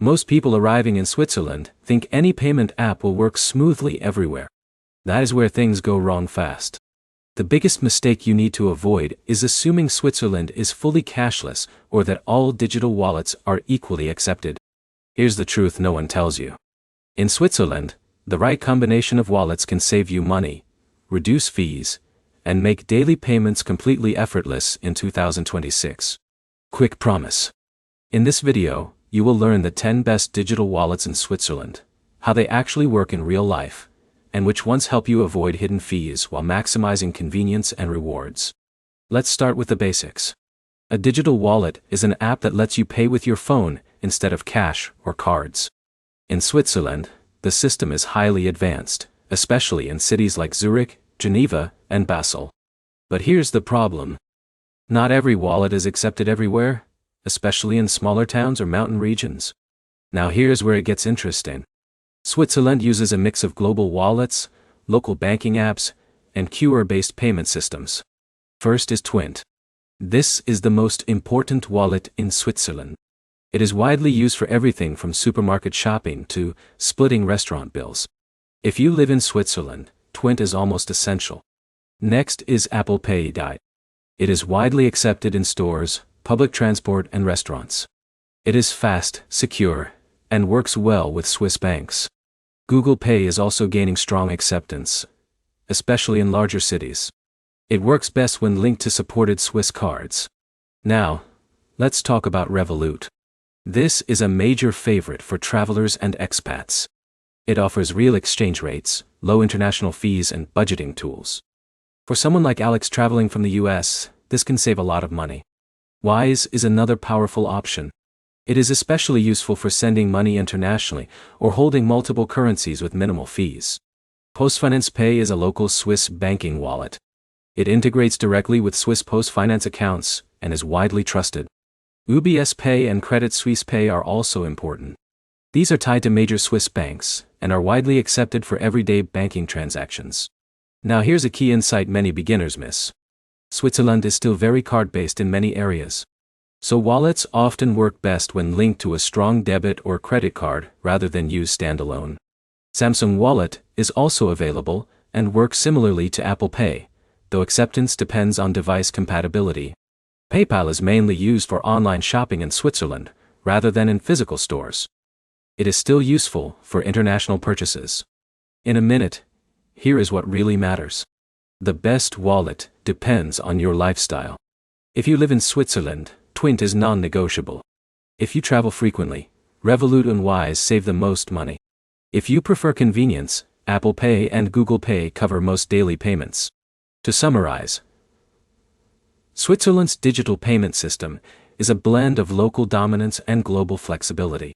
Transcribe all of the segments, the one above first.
Most people arriving in Switzerland think any payment app will work smoothly everywhere. That is where things go wrong fast. The biggest mistake you need to avoid is assuming Switzerland is fully cashless or that all digital wallets are equally accepted. Here's the truth no one tells you. In Switzerland, the right combination of wallets can save you money, reduce fees, and make daily payments completely effortless in 2026. Quick promise. In this video, you will learn the 10 best digital wallets in Switzerland, how they actually work in real life, and which ones help you avoid hidden fees while maximizing convenience and rewards. Let's start with the basics. A digital wallet is an app that lets you pay with your phone instead of cash or cards. In Switzerland, the system is highly advanced, especially in cities like Zurich, Geneva, and Basel. But here's the problem. Not every wallet is accepted everywhere, especially in smaller towns or mountain regions. Now here's where it gets interesting. Switzerland uses a mix of global wallets, local banking apps, and QR-based payment systems. First is Twint. This is the most important wallet in Switzerland. It is widely used for everything from supermarket shopping to splitting restaurant bills. If you live in Switzerland, Twint is almost essential. Next is Apple Pay. It is widely accepted in stores, public transport, and restaurants. It is fast, secure, and works well with Swiss banks. Google Pay is also gaining strong acceptance, especially in larger cities. It works best when linked to supported Swiss cards. Now, let's talk about Revolut. This is a major favorite for travelers and expats. It offers real exchange rates, low international fees, and budgeting tools. For someone like Alex traveling from the US, this can save a lot of money. Wise is another powerful option. It is especially useful for sending money internationally or holding multiple currencies with minimal fees. Postfinance Pay is a local Swiss banking wallet. It integrates directly with Swiss Postfinance accounts and is widely trusted. UBS Pay and Credit Suisse Pay are also important. These are tied to major Swiss banks and are widely accepted for everyday banking transactions. Now here's a key insight many beginners miss. Switzerland is still very card-based in many areas. So wallets often work best when linked to a strong debit or credit card rather than used standalone. Samsung Wallet is also available and works similarly to Apple Pay, though acceptance depends on device compatibility. PayPal is mainly used for online shopping in Switzerland, rather than in physical stores. It is still useful for international purchases. In a minute, here is what really matters. The best wallet depends on your lifestyle. If you live in Switzerland, Twint is non-negotiable. If you travel frequently, Revolut and Wise save the most money. If you prefer convenience, Apple Pay and Google Pay cover most daily payments. To summarize, Switzerland's digital payment system is a blend of local dominance and global flexibility.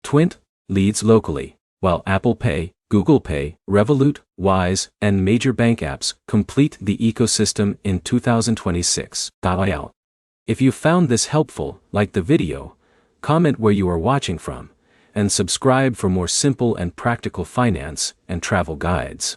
Twint leads locally, while Apple Pay, Google Pay, Revolut, Wise, and major bank apps complete the ecosystem in 2026. If you found this helpful, like the video, comment where you are watching from, and subscribe for more simple and practical finance and travel guides.